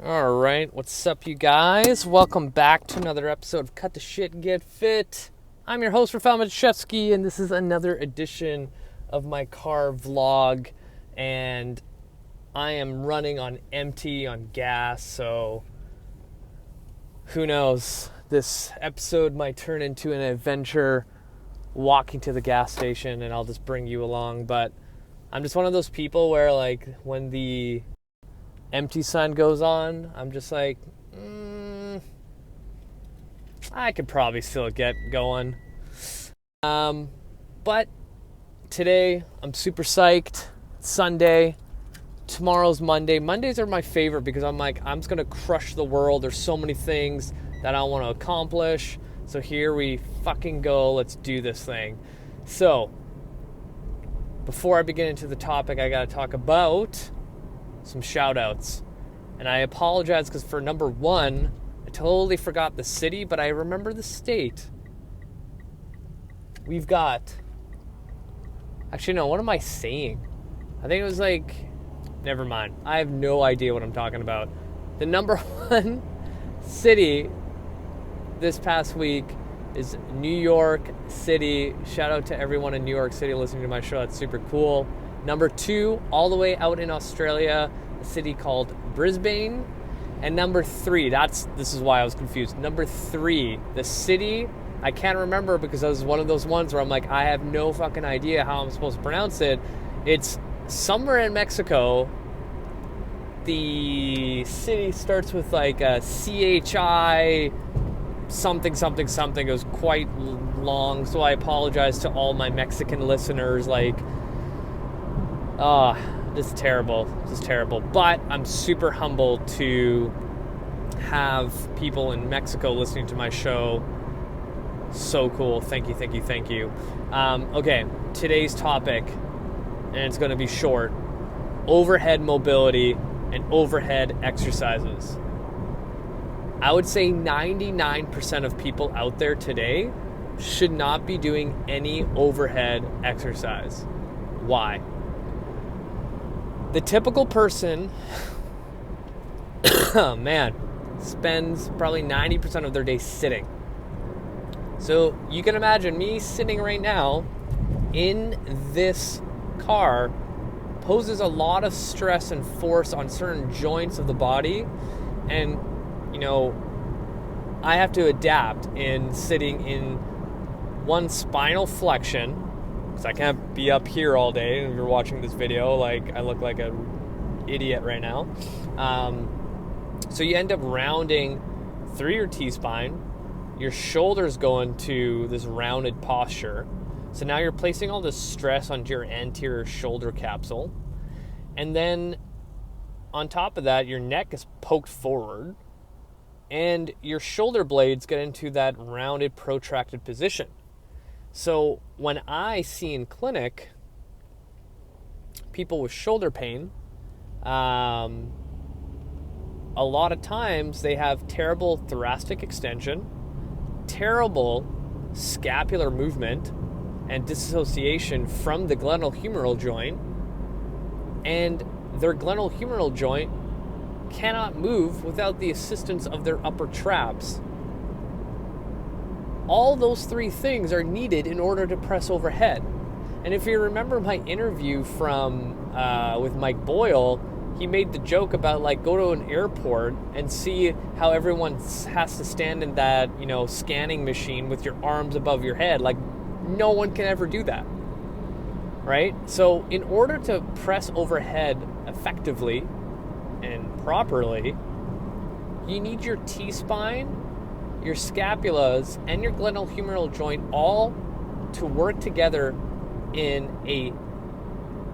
All right, what's up, you guys? Welcome back to another episode of Cut the Shit and Get Fit. I'm your host, Rafal Matuszewski, and this is another edition of my car vlog. And I am running on empty on gas, so who knows? This episode might turn into an adventure walking to the gas station, and I'll just bring you along. But I'm just one of those people where, like, when the empty sign goes on, I'm just like, I could probably still get going. But today, I'm super psyched. It's Sunday. Tomorrow's Monday. Mondays are my favorite because I'm like, I'm just going to crush the world. There's so many things that I want to accomplish. So here we fucking go. Let's do this thing. So, before I begin into the topic, I got to talk about some shoutouts. And I apologize because for number one, I totally forgot the city, but I remember the state. We've got... Actually, no, what am I saying? I think it was like... Never mind. I have no idea what I'm talking about. The number one city this past week is New York City. Shout out to everyone in New York City listening to my show. That's super cool. Number two, all the way out in Australia, a city called Brisbane. And number three, this is why I was confused. Number three, the city, I can't remember because it was one of those ones where I'm like, I have no fucking idea how I'm supposed to pronounce it. It's somewhere in Mexico. The city starts with like a CHI something. It was quite long, so I apologize to all my Mexican listeners. Like, this is terrible. But I'm super humbled to have people in Mexico listening to my show. So cool. Thank you. Okay, today's topic, and it's going to be short: overhead mobility and overhead exercises. I would say 99% of people out there today should not be doing any overhead exercise. Why? The typical person, spends probably 90% of their day sitting. So you can imagine me sitting right now in this car poses a lot of stress and force on certain joints of the body. And, I have to adapt in sitting in one spinal flexion, because I can't be up here all day. And if you're watching this video, like, I look like an idiot right now. So you end up rounding through your T-spine. Your shoulders go into this rounded posture. So now you're placing all this stress onto your anterior shoulder capsule. And then on top of that, your neck is poked forward. And your shoulder blades get into that rounded, protracted position. So when I see in clinic people with shoulder pain, a lot of times they have terrible thoracic extension, terrible scapular movement, and dissociation from the glenohumeral joint, and their glenohumeral joint cannot move without the assistance of their upper traps. All those three things are needed in order to press overhead. And if you remember my interview from with Mike Boyle, he made the joke about, like, go to an airport and see how everyone has to stand in that, scanning machine with your arms above your head. Like, no one can ever do that, right? So in order to press overhead effectively and properly, you need your T-spine, your scapulas, and your glenohumeral joint all to work together in a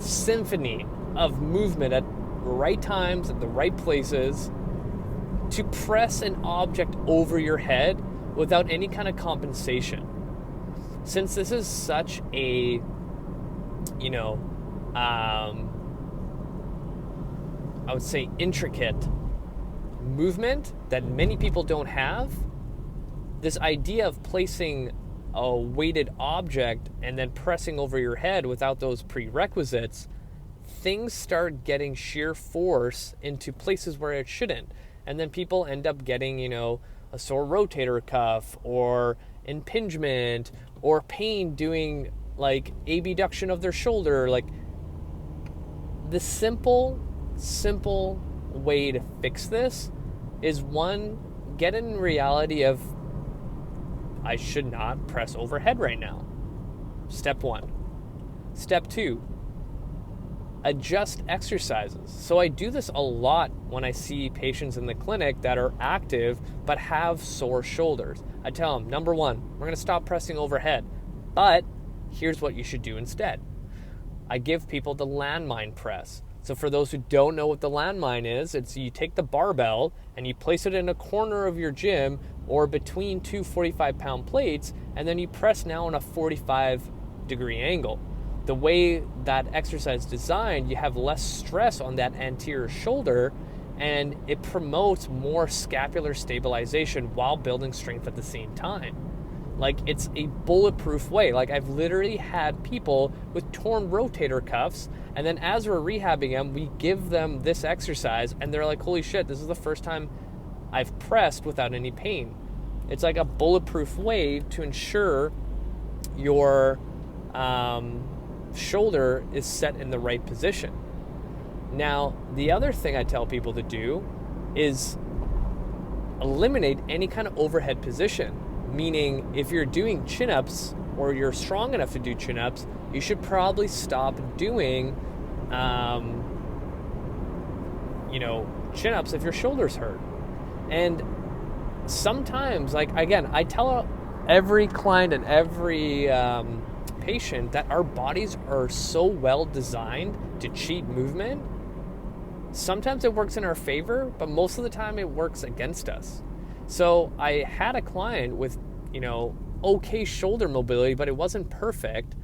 symphony of movement at the right times, at the right places, to press an object over your head without any kind of compensation. Since this is such a, I would say intricate movement that many people don't have, this idea of placing a weighted object and then pressing over your head without those prerequisites, things start getting sheer force into places where it shouldn't. And then people end up getting, a sore rotator cuff or impingement or pain doing like abduction of their shoulder. Like, the simple way to fix this is, one, get in reality of, I should not press overhead right now. Step one. Step two, adjust exercises. So I do this a lot when I see patients in the clinic that are active but have sore shoulders. I tell them, number one, we're going to stop pressing overhead, but here's what you should do instead. I give people the landmine press. So for those who don't know what the landmine is, it's you take the barbell and you place it in a corner of your gym or between two 45-pound plates, and then you press now on a 45-degree angle. The way that exercise is designed, you have less stress on that anterior shoulder, and it promotes more scapular stabilization while building strength at the same time. Like, it's a bulletproof way. Like, I've literally had people with torn rotator cuffs, and then as we're rehabbing them, we give them this exercise, and they're like, holy shit, this is the first time I've pressed without any pain. It's like a bulletproof way to ensure your shoulder is set in the right position. Now, the other thing I tell people to do is eliminate any kind of overhead position. Meaning, if you're doing chin-ups or you're strong enough to do chin-ups, you should probably stop doing, chin-ups if your shoulder's hurt. And sometimes, like, again, I tell every client and every patient that our bodies are so well designed to cheat movement. Sometimes it works in our favor, but most of the time it works against us. So I had a client with, okay shoulder mobility, but it wasn't perfect.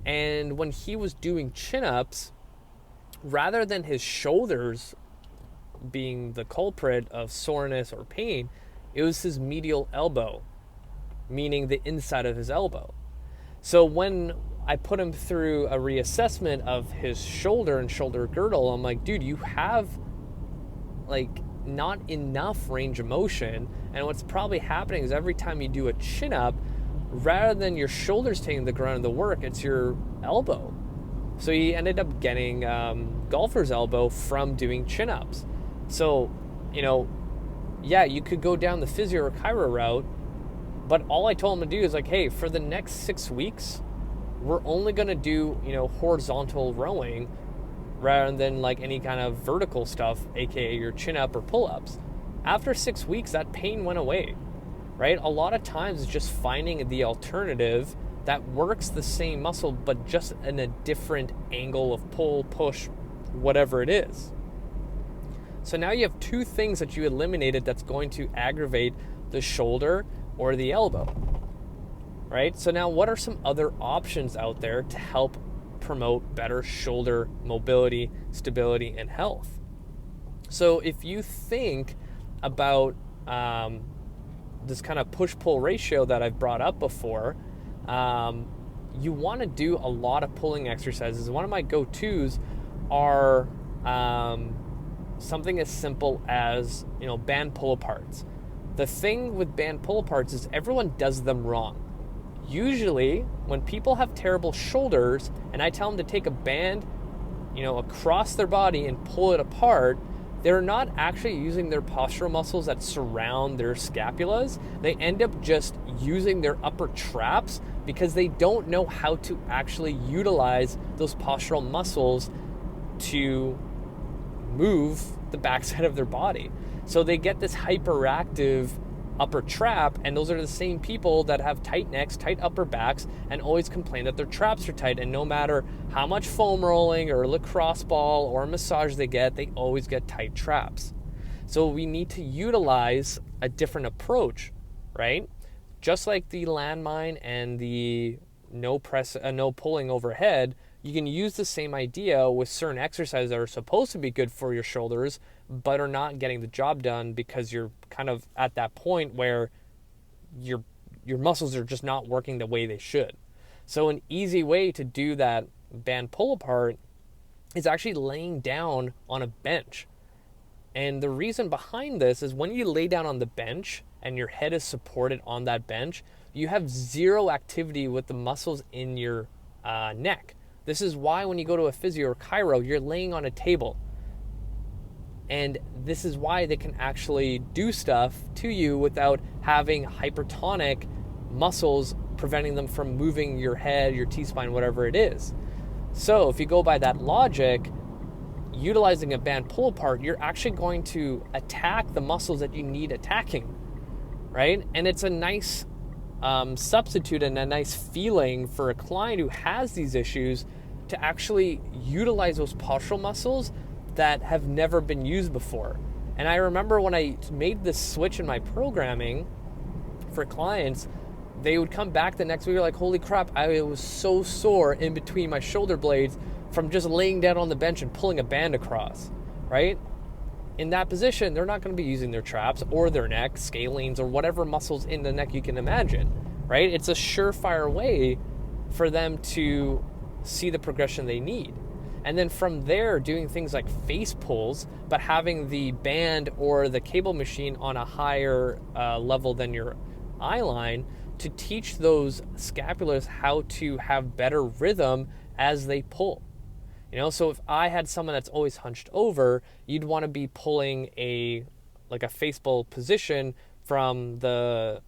And when he was doing chin-ups, rather than his shoulders being the culprit of soreness or pain, it was his medial elbow, meaning the inside of his elbow. So when I put him through a reassessment of his shoulder and shoulder girdle, I'm like, dude, you have not enough range of motion. And what's probably happening is every time you do a chin up, rather than your shoulders taking the grunt of the work, it's your elbow. So he ended up getting golfer's elbow from doing chin ups. So, you could go down the physio or chiro route, but all I told him to do is like, hey, for the next 6 weeks, we're only going to do, horizontal rowing rather than like any kind of vertical stuff, aka your chin up or pull ups. After 6 weeks, that pain went away, right? A lot of times it's just finding the alternative that works the same muscle, but just in a different angle of pull, push, whatever it is. So now you have two things that you eliminated that's going to aggravate the shoulder or the elbow, right? So now what are some other options out there to help promote better shoulder mobility, stability, and health? So if you think about this kind of push-pull ratio that I've brought up before, you want to do a lot of pulling exercises. One of my go-tos are something as simple as, band pull-aparts. The thing with band pull-aparts is everyone does them wrong. Usually, when people have terrible shoulders and I tell them to take a band, across their body and pull it apart, they're not actually using their postural muscles that surround their scapulas. They end up just using their upper traps because they don't know how to actually utilize those postural muscles to move the backside of their body. So they get this hyperactive upper trap, and those are the same people that have tight necks, tight upper backs, and always complain that their traps are tight. And no matter how much foam rolling or lacrosse ball or massage they get, they always get tight traps. So we need to utilize a different approach, right? Just like the landmine and the no pulling overhead, you can use the same idea with certain exercises that are supposed to be good for your shoulders, but are not getting the job done because you're kind of at that point where your muscles are just not working the way they should. So an easy way to do that band pull apart is actually laying down on a bench. And the reason behind this is when you lay down on the bench and your head is supported on that bench, you have zero activity with the muscles in your neck. This is why when you go to a physio or chiro, you're laying on a table. And this is why they can actually do stuff to you without having hypertonic muscles preventing them from moving your head, your T-spine, whatever it is. So if you go by that logic, utilizing a band pull apart, you're actually going to attack the muscles that you need attacking, right? And it's a nice substitute and a nice feeling for a client who has these issues to actually utilize those postural muscles that have never been used before. And I remember when I made this switch in my programming for clients, they would come back the next week like, holy crap, I was so sore in between my shoulder blades from just laying down on the bench and pulling a band across, right? In that position, they're not going to be using their traps or their neck, scalenes, or whatever muscles in the neck you can imagine, right? It's a surefire way for them to see the progression they need. And then from there, doing things like face pulls, but having the band or the cable machine on a higher level than your eye line to teach those scapulars how to have better rhythm as they pull. You know, so if I had someone that's always hunched over, you'd want to be pulling a face pull position from the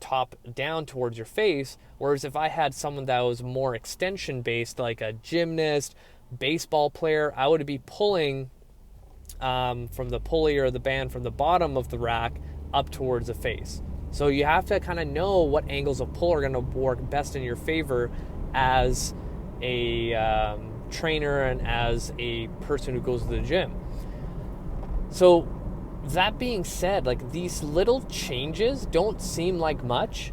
top down towards your face. Whereas if I had someone that was more extension based, like a gymnast, baseball player, I would be pulling from the pulley or the band from the bottom of the rack up towards the face. So you have to kind of know what angles of pull are going to work best in your favor as a trainer and as a person who goes to the gym. So that being said, like, these little changes don't seem like much,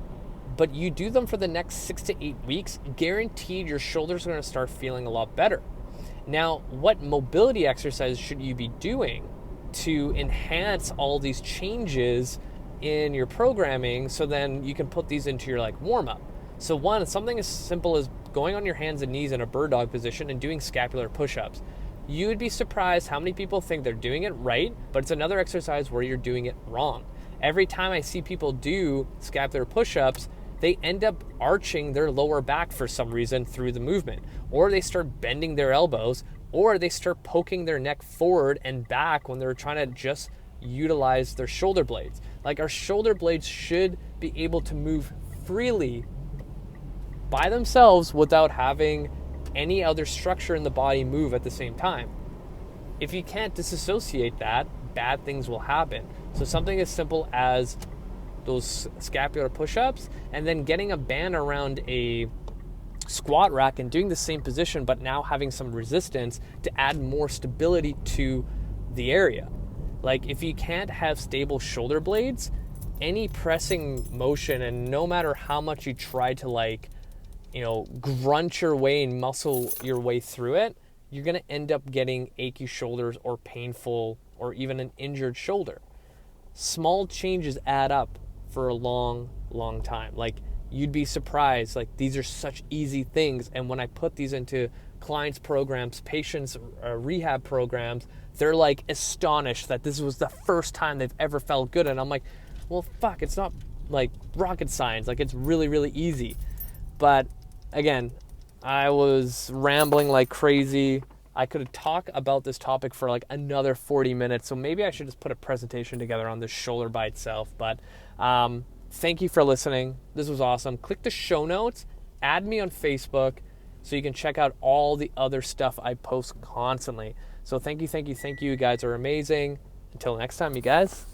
but you do them for the next 6 to 8 weeks, guaranteed your shoulders are going to start feeling a lot better. Now, what mobility exercises should you be doing to enhance all these changes in your programming so then you can put these into your warm-up? So one, something as simple as going on your hands and knees in a bird dog position and doing scapular push-ups. You would be surprised how many people think they're doing it right, but it's another exercise where you're doing it wrong. Every time I see people do scapular push-ups, they end up arching their lower back for some reason through the movement, or they start bending their elbows, or they start poking their neck forward and back when they're trying to just utilize their shoulder blades. Like, our shoulder blades should be able to move freely by themselves without having any other structure in the body move at the same time. If you can't disassociate that, bad things will happen. So something as simple as those scapular push-ups, and then getting a band around a squat rack and doing the same position, but now having some resistance to add more stability to the area. Like, if you can't have stable shoulder blades, any pressing motion, and no matter how much you try to grunt your way and muscle your way through it, you're going to end up getting achy shoulders or painful or even an injured shoulder. Small changes add up for a long, long time. Like, you'd be surprised. Like, these are such easy things. And when I put these into clients' programs, patients' rehab programs, they're astonished that this was the first time they've ever felt good. And I'm like, well, fuck, it's not rocket science. It's really, really easy. But again, I was rambling like crazy. I could talk about this topic for another 40 minutes. So maybe I should just put a presentation together on this shoulder by itself. But thank you for listening. This was awesome. Click the show notes, add me on Facebook so you can check out all the other stuff I post constantly. So thank you. You guys are amazing. Until next time, you guys.